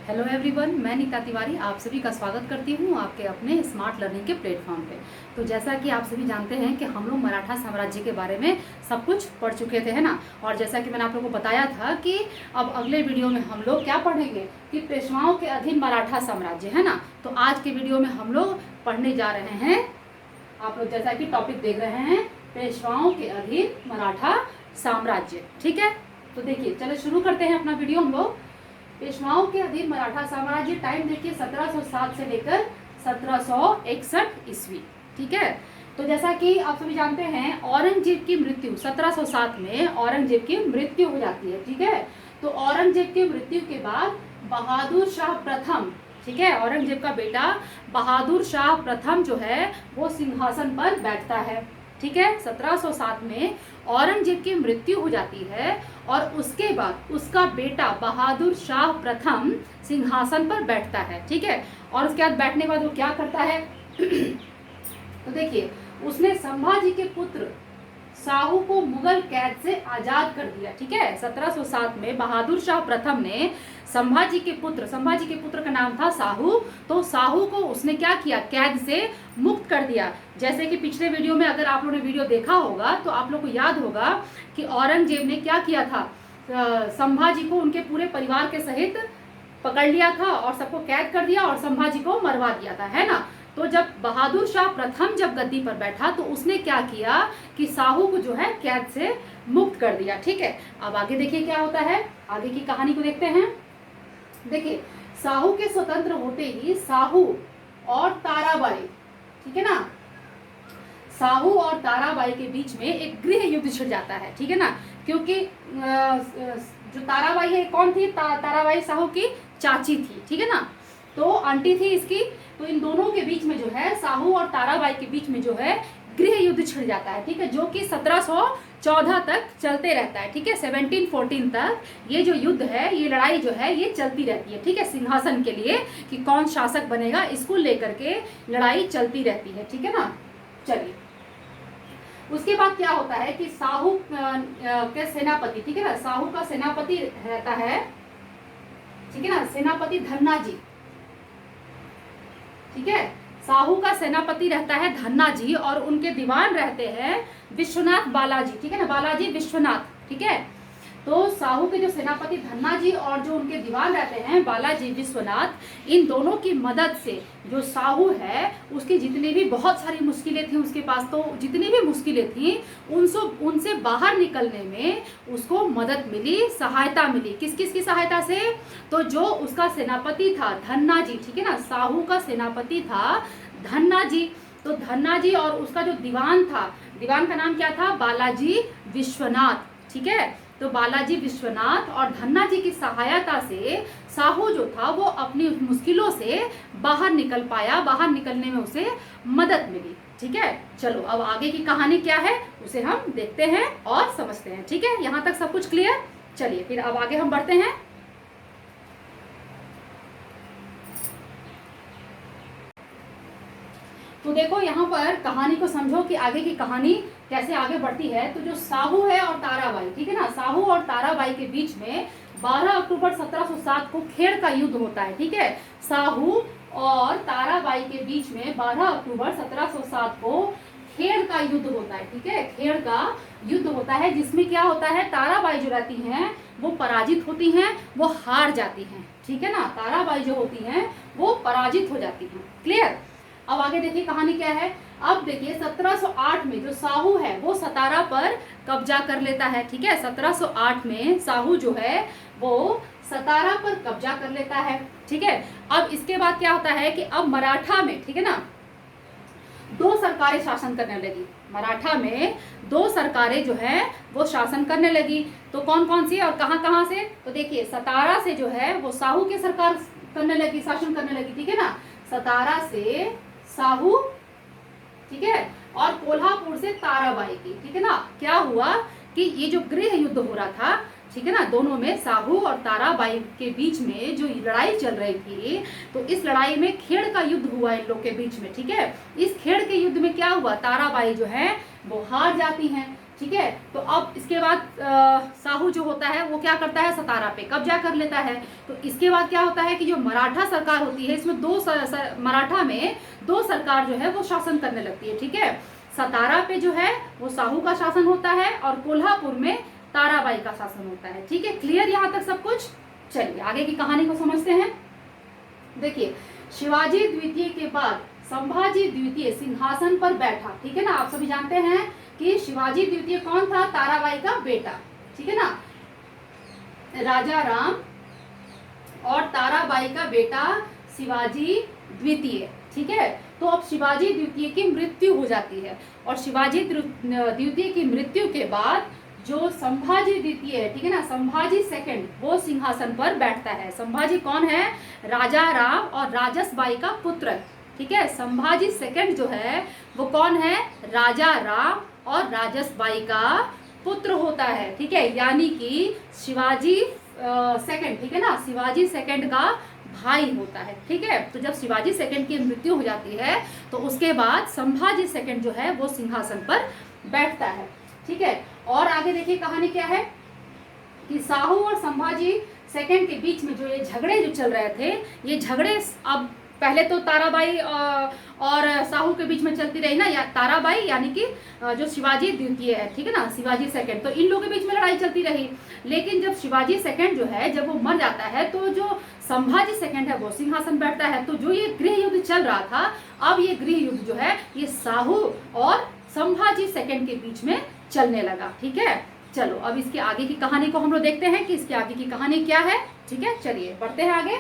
Hello everyone, मैं नीता तिवारी आप सभी का स्वागत करती हूँ आपके अपने स्मार्ट लर्निंग के प्लेटफॉर्म पे। तो जैसा कि आप सभी जानते हैं कि हम लोग मराठा साम्राज्य के बारे में सब कुछ पढ़ चुके थे, है ना। और जैसा कि मैंने आप लोगों को बताया था कि अब अगले वीडियो में हम लोग क्या पढ़ेंगे कि पेशवाओं के अधीन मराठा साम्राज्य, है ना। तो आज के वीडियो में हम लोग पढ़ने जा रहे हैं, आप लोग जैसा कि टॉपिक देख रहे हैं, पेशवाओं के अधीन मराठा साम्राज्य। ठीक है, तो देखिए चलो शुरू करते हैं अपना वीडियो हम लोग। पेशवाओं के अधीन मराठा साम्राज्य, टाइम देखिए 1707 से लेकर 1761 ईस्वी। ठीक है, तो जैसा कि आप सभी जानते हैं औरंगजेब की मृत्यु 1707 में औरंगजेब की मृत्यु हो जाती है। ठीक है, तो औरंगजेब की मृत्यु के बाद बहादुर शाह प्रथम, ठीक है, औरंगजेब का बेटा बहादुर शाह प्रथम जो है वो सिंहासन पर बैठता है। ठीक है, 1707 में औरंगजेब की मृत्यु हो जाती है और उसके बाद उसका बेटा बहादुर शाह प्रथम सिंहासन पर बैठता है। ठीक है, और उसके बाद बैठने के बाद वो क्या करता है तो देखिए उसने संभाजी के पुत्र साहू को मुगल कैद से आजाद कर दिया। ठीक है, 1707 में बहादुर शाह प्रथम ने संभाजी के पुत्र का नाम था साहू, तो साहू को उसने क्या किया, कैद से मुक्त कर दिया। जैसे कि पिछले वीडियो में अगर आप लोगों ने वीडियो देखा होगा तो आप लोग को याद होगा कि औरंगजेब ने क्या किया था, संभाजी को उनके पूरे परिवार के सहित पकड़ लिया था और सबको कैद कर दिया और संभाजी को मरवा दिया था, है ना। तो जब बहादुर शाह प्रथम जब गद्दी पर बैठा तो उसने क्या किया कि साहू को जो है कैद से मुक्त कर दिया। ठीक है, अब आगे देखिए क्या होता है, आगे की कहानी को देखते हैं। देखिए साहू के स्वतंत्र होते ही साहू और ताराबाई, ठीक है ना, साहू और ताराबाई के बीच में एक गृह युद्ध छिड़ जाता है। ठीक है ना, क्योंकि जो ताराबाई है कौन थी, ताराबाई साहू की चाची थी। ठीक है ना, तो आंटी थी इसकी। तो इन दोनों के बीच में जो है साहू और ताराबाई के बीच में जो है गृह युद्ध छिड़ जाता है। ठीक है, जो कि 1714 तक चलते रहता है। ठीक है, 1714 तक ये जो युद्ध है, ये लड़ाई जो है ये चलती रहती है। ठीक है, सिंहासन के लिए कि कौन शासक बनेगा इसको लेकर के लड़ाई चलती रहती है। ठीक है ना, चलिए उसके बाद क्या होता है कि साहू के सेनापति, ठीक है ना, साहू का सेनापति रहता है, ठीक है ना, सेनापति धन्ना जी। ठीक है, साहू का सेनापति रहता है धन्ना जी और उनके दीवान रहते हैं विश्वनाथ बालाजी। ठीक है ना, बालाजी विश्वनाथ। ठीक है, तो साहू के जो सेनापति धन्ना जी और जो उनके दीवान रहते हैं बालाजी विश्वनाथ, इन दोनों की मदद से जो साहू है उसकी जितनी भी बहुत सारी मुश्किलें थी उसके पास, तो जितनी भी मुश्किलें थी उनसे बाहर निकलने में उसको मदद मिली, सहायता मिली। किस किस की सहायता से, तो जो उसका सेनापति था धन्ना जी, ठीक है ना, साहू का सेनापति था धन्ना जी, तो धन्ना जी और उसका जो दीवान था, दीवान का नाम क्या था, बालाजी विश्वनाथ। ठीक है, तो बालाजी विश्वनाथ और धन्ना जी की सहायता से साहू जो था वो अपनी मुश्किलों से बाहर निकल पाया, बाहर निकलने में उसे मदद मिली। ठीक है, चलो अब आगे की कहानी क्या है उसे हम देखते हैं और समझते हैं। ठीक है, यहाँ तक सब कुछ क्लियर। चलिए फिर अब आगे हम बढ़ते हैं। तो देखो यहाँ पर कहानी को समझो कि आगे की कहानी कैसे आगे बढ़ती है। तो जो साहू है और ताराबाई, ठीक है ना, साहू और ताराबाई के बीच में 12 अक्टूबर 1707 को खेड़ का युद्ध होता है। ठीक है, साहू और ताराबाई के बीच में 12 अक्टूबर 1707 को खेड़ का युद्ध होता है। ठीक है, खेड़ का युद्ध होता है जिसमें क्या होता है, ताराबाई जो रहती हैं वो पराजित होती हैं, वो हार जाती हैं। ठीक है ना, ताराबाई जो होती हैं वो पराजित हो जाती हैं। क्लियर। अब आगे देखिए कहानी क्या है। अब देखिए 1708 में जो साहू है वो सतारा पर कब्जा कर लेता है। ठीक है, 1708 में साहू जो है वो सतारा पर कब्जा कर लेता है। ठीक है, अब इसके बाद क्या होता है कि अब मराठा में, ठीक है ना, दो सरकारें शासन करने लगी। मराठा में दो सरकारें जो है वो शासन करने लगी। तो कौन कौन सी और कहां कहां से, तो देखिए सतारा से जो है वो साहू की सरकार करने लगी, शासन करने लगी। ठीक है ना, सतारा से साहू, ठीक है, और कोल्हापुर से ताराबाई की। ठीक है ना, क्या हुआ कि ये जो गृह युद्ध हो रहा था, ठीक है ना, दोनों में साहू और ताराबाई के बीच में जो लड़ाई चल रही थी, तो इस लड़ाई में खेड़ का युद्ध हुआ इन लोग के बीच में। ठीक है, इस खेड़ के युद्ध में क्या हुआ, ताराबाई जो है वो हार जाती हैं। ठीक है। तो अब इसके बाद साहू जो होता है वो क्या करता है, सतारा पे कब्जा कर लेता है। तो इसके बाद क्या होता है कि जो मराठा सरकार होती है, इसमें मराठा में दो सरकार जो है वो शासन करने लगती है। ठीक है, सतारा पे जो है वो साहू का शासन होता है और कोल्हापुर में ताराबाई का शासन होता है। ठीक है, क्लियर यहाँ तक सब कुछ। चलिए आगे की कहानी को समझते हैं। देखिए, शिवाजी द्वितीय के बाद संभाजी द्वितीय सिंहासन पर बैठा। ठीक है ना, आप सभी जानते हैं कि शिवाजी द्वितीय कौन था, ताराबाई का बेटा। ठीक है ना, राजा राम और ताराबाई का बेटा शिवाजी द्वितीय। ठीक है, तो अब शिवाजी द्वितीय की मृत्यु हो जाती है और शिवाजी द्वितीय की मृत्यु के बाद जो संभाजी द्वितीय है, ठीक है ना, संभाजी सेकंड, वो सिंहासन पर बैठता है। संभाजी कौन है, राजा राम और राजसबाई का पुत्र है। ठीक है, संभाजी सेकंड जो है वो कौन है, राजा राम और राजसबाई का पुत्र होता है। ठीक है, यानी कि शिवाजी सेकंड, ठीक है ना, शिवाजी सेकंड का भाई होता है। ठीक है, तो जब शिवाजी सेकंड की मृत्यु हो जाती है तो उसके बाद संभाजी सेकंड जो है वो सिंहासन पर बैठता है। ठीक है, और आगे देखिए कहानी क्या है कि साहू और संभाजी सेकंड के बीच में जो ये झगड़े जो चल रहे थे, ये झगड़े अब पहले तो ताराबाई और साहू के बीच में चलती रही ना, या ताराबाई यानी कि जो शिवाजी द्वितीय है, ठीक है ना, शिवाजी सेकंड, तो इन लोगों के बीच में लड़ाई चलती रही। लेकिन जब शिवाजी सेकंड जो है जब वो मर जाता है तो जो संभाजी सेकंड है वो सिंहासन बैठता है। तो जो ये गृह युद्ध चल रहा था, अब ये गृह युद्ध जो है ये साहू और संभाजी सेकंड के बीच में चलने लगा। ठीक है, चलो अब इसके आगे की कहानी को हम लोग देखते हैं कि इसके आगे की कहानी क्या है। ठीक है, चलिए बढ़ते हैं आगे।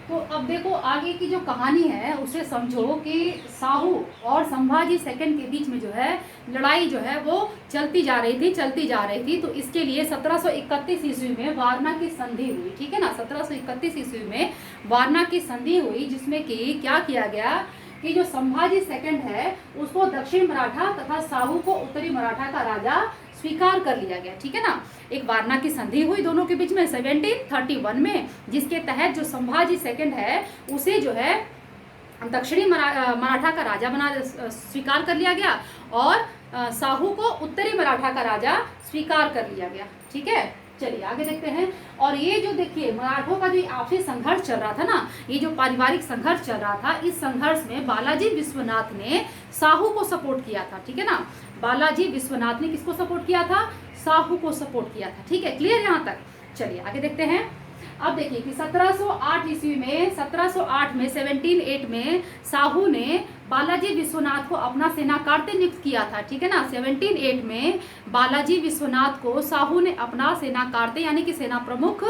तो अब देखो आगे की जो कहानी है उसे समझो कि साहू और संभाजी सेकंड के बीच में जो है लड़ाई जो है वो चलती जा रही थी। तो इसके लिए 1731 ईस्वी में वारना की संधि हुई। ठीक है ना, 1731 ईस्वी में वारना की संधि हुई, जिसमें कि क्या किया गया कि जो संभाजी सेकंड है उसको दक्षिण मराठा तथा साहू को उत्तरी मराठा का राजा स्वीकार कर लिया गया। ठीक है ना, एक वारना की संधि हुई दोनों के बीच में 1731 में, जिसके तहत जो संभाजी सेकंड है उसे जो है दक्षिणी मराठा का राजा स्वीकार कर लिया गया और साहू को उत्तरी मराठा का राजा स्वीकार कर लिया गया। ठीक है, चलिए आगे देखते हैं। और ये जो देखिए मराठों का जो आपसी संघर्ष चल रहा था ना, ये जो पारिवारिक संघर्ष चल रहा था, इस संघर्ष में बालाजी विश्वनाथ ने साहू को सपोर्ट किया था। ठीक है ना, बालाजी विश्वनाथ ने किसको सपोर्ट किया था, साहू को सपोर्ट किया था। ठीक है, क्लियर यहाँ तक। चलिए आगे देखते हैं। अब देखिए कि 1708 ईस्वी में 1708 में साहू ने बालाजी विश्वनाथ को अपना सेनाकार्ते नियुक्त किया था। ठीक है ना, 1708 में बालाजी विश्वनाथ को साहू ने अपना सेनाकार्ते यानी कि सेना प्रमुख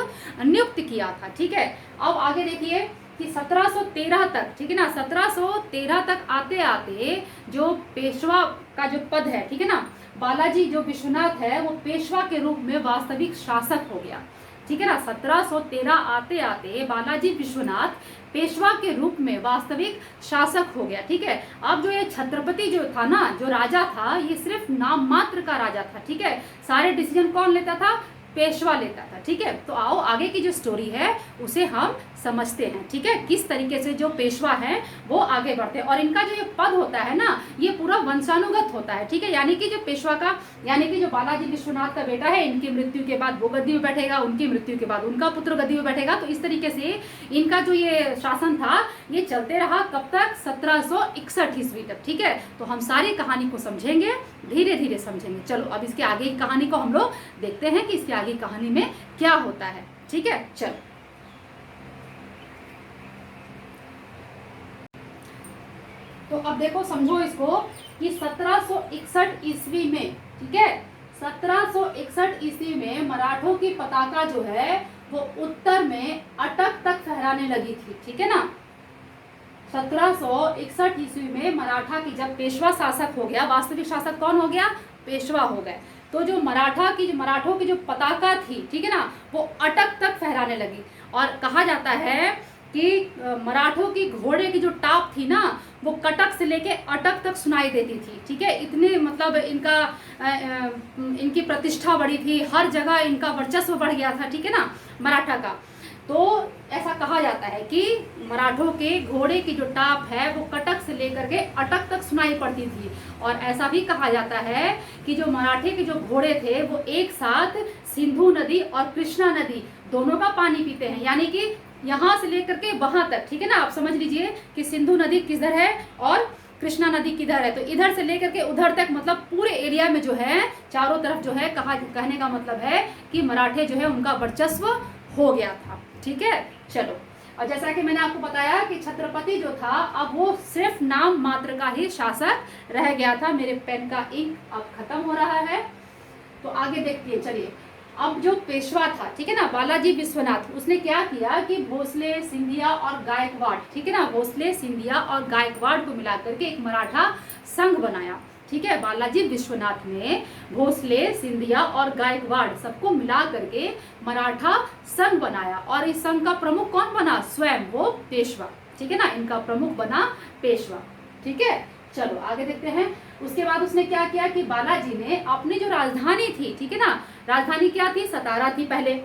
नियुक्त किया था। ठीक है, अब आगे देखिए कि 1713 तक, ठीक है ना, 1713 तक आते आते जो पेशवा का जो पद है, ठीक है ना, बालाजी जो विश्वनाथ है वो पेशवा के रूप में वास्तविक शासक हो गया। ठीक है ना, 1713 आते आते बालाजी विश्वनाथ पेशवा के रूप में वास्तविक शासक हो गया। ठीक है, अब जो ये छत्रपति जो था ना, जो राजा था, ये सिर्फ नाम मात्र का राजा था। ठीक है, सारे डिसीजन कौन लेता था, पेशवा लेता था। ठीक है, तो आओ आगे की जो स्टोरी है उसे हम समझते हैं। ठीक है, किस तरीके से जो पेशवा है वो आगे बढ़ते हैं और इनका जो ये पद होता है ना, ये पूरा वंशानुगत होता है। ठीक है, यानी कि जो पेशवा का, यानी कि जो बालाजी विश्वनाथ का बेटा है, इनकी मृत्यु के बाद वो गद्दी में बैठेगा, उनकी मृत्यु के बाद उनका पुत्र गद्दी में बैठेगा। तो इस तरीके से इनका जो ये शासन था ये चलते रहा कब तक, 1761 ईस्वी तक। ठीक है, तो हम सारी कहानी को समझेंगे, धीरे धीरे समझेंगे। चलो अब इसके आगे की कहानी को हम लोग देखते हैं कि इसके आगे कहानी में क्या होता है। ठीक है, चलो तो अब देखो समझो इसको कि 1761 ईस्वी में, ठीक है, 1761 ईस्वी में मराठों की पताका जो है वो उत्तर में अटक तक फहराने लगी थी। ठीक है ना, 1761 ईस्वी में मराठा की जब पेशवा शासक हो गया, वास्तविक शासक कौन हो गया, पेशवा हो गए, तो जो मराठों की जो पताका थी, ठीक है ना, वो अटक तक फहराने लगी। और कहा जाता है कि मराठों की घोड़े की जो टाप थी ना, वो कटक से लेके अटक तक सुनाई देती थी। ठीक है, इतने मतलब इनकी प्रतिष्ठा बढ़ी थी, हर जगह इनका वर्चस्व बढ़ गया था। ठीक है ना, मराठा का। तो ऐसा कहा जाता है कि मराठों के घोड़े की जो टाप है वो कटक से लेकर के अटक तक सुनाई पड़ती थी। और ऐसा भी कहा जाता है कि जो मराठे के जो घोड़े थे वो एक साथ सिंधु नदी और कृष्णा नदी दोनों का पानी पीते हैं, यानी कि यहाँ से लेकर के वहां तक, ठीक है ना। आप समझ लीजिए कि सिंधु नदी किधर है और कृष्णा नदी किधर है, तो इधर से लेकर के उधर तक, मतलब पूरे एरिया में जो है चारों तरफ जो है कहने का मतलब है कि मराठे जो है उनका वर्चस्व हो गया था। ठीक है, चलो। और जैसा कि मैंने आपको बताया कि छत्रपति जो था अब वो सिर्फ नाम मात्र का ही शासक रह गया था। मेरे पेन का इंक अब खत्म हो रहा है, तो आगे देखते हैं। चलिए, अब जो पेशवा था, ठीक है ना, बालाजी विश्वनाथ, उसने क्या किया कि भोसले, सिंधिया और गायकवाड़, ठीक है ना, भोसले, सिंधिया और गायकवाड़ को मिलाकर के एक मराठा संघ बनाया। ठीक है, बालाजी विश्वनाथ ने भोसले, सिंधिया और गायकवाड़ सबको मिला करके मराठा संघ बनाया। और इस संघ का प्रमुख कौन बना? स्वयं वो पेशवा। ठीक है ना, इनका प्रमुख बना पेशवा। ठीक है, चलो आगे देखते हैं। उसके बाद उसने क्या किया कि बालाजी ने अपनी जो राजधानी थी, ठीक है ना, राजधानी क्या थी? सतारा थी पहले,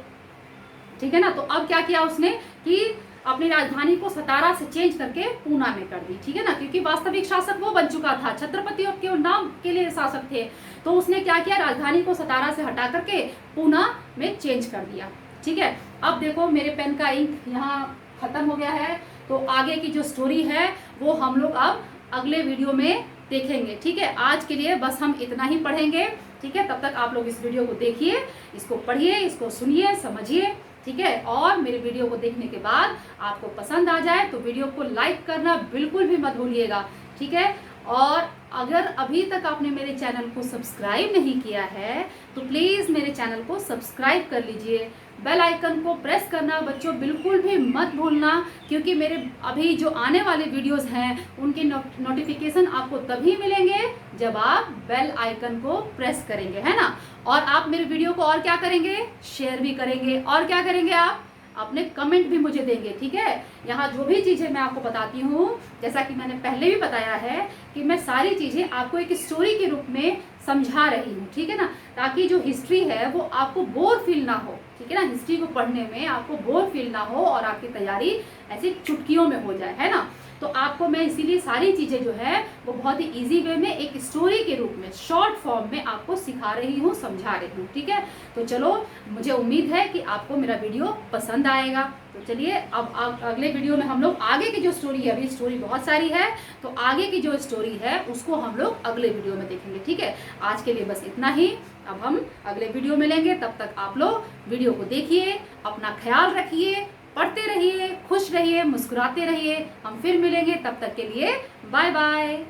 ठीक है ना। तो अब क्या किया उसने कि अपनी राजधानी को सतारा से चेंज करके पूना में कर दी, ठीक है ना, क्योंकि वास्तविक शासक वो बन चुका था, छत्रपति के नाम के लिए शासक थे। तो उसने क्या किया, राजधानी को सतारा से हटा करके पूना में चेंज कर दिया। ठीक है, अब देखो मेरे पेन का इंक यहाँ खत्म हो गया है, तो आगे की जो स्टोरी है वो हम लोग अब अगले वीडियो में देखेंगे। ठीक है, आज के लिए बस हम इतना ही पढ़ेंगे। ठीक है, तब तक आप लोग इस वीडियो को देखिए, इसको पढ़िए, इसको सुनिए, समझिए। ठीक है, और मेरे वीडियो को देखने के बाद आपको पसंद आ जाए तो वीडियो को लाइक करना बिल्कुल भी मत भूलिएगा। ठीक है, और अगर अभी तक आपने मेरे चैनल को सब्सक्राइब नहीं किया है तो प्लीज़ मेरे चैनल को सब्सक्राइब कर लीजिए। बेल आइकन को प्रेस करना बच्चों बिल्कुल भी मत भूलना, क्योंकि मेरे अभी जो आने वाले वीडियोस हैं उनके नोटिफिकेशन आपको तभी मिलेंगे जब आप बेल आइकन को प्रेस करेंगे, है ना। और आप मेरे वीडियो को और क्या करेंगे? शेयर भी करेंगे। और क्या करेंगे? आप अपने कमेंट भी मुझे देंगे। ठीक है, यहाँ जो भी चीज़ें मैं आपको बताती हूँ, जैसा कि मैंने पहले भी बताया है कि मैं सारी चीज़ें आपको एक स्टोरी के रूप में समझा रही हूँ। ठीक है ना, ताकि जो हिस्ट्री है वो आपको बोर फील ना हो। ठीक है ना, हिस्ट्री को पढ़ने में आपको बोर फील ना हो और आपकी तैयारी ऐसी चुटकियों में हो जाए, है ना। तो आपको मैं इसीलिए सारी चीज़ें जो है वो बहुत ही इजी वे में एक स्टोरी के रूप में शॉर्ट फॉर्म में आपको सिखा रही हूँ, समझा रही हूँ। ठीक है, तो चलो, मुझे उम्मीद है कि आपको मेरा वीडियो पसंद आएगा। तो चलिए, अब अगले वीडियो में हम लोग आगे की जो स्टोरी है, अभी स्टोरी बहुत सारी है, तो आगे की जो स्टोरी है उसको हम लोग अगले वीडियो में देखेंगे। ठीक है, आज के लिए बस इतना ही। अब हम अगले वीडियो में लेंगे, तब तक आप लोग वीडियो को देखिए, अपना ख्याल रखिए, पढ़ते रहिए, खुश रहिए, मुस्कुराते रहिए। हम फिर मिलेंगे, तब तक के लिए बाय बाय।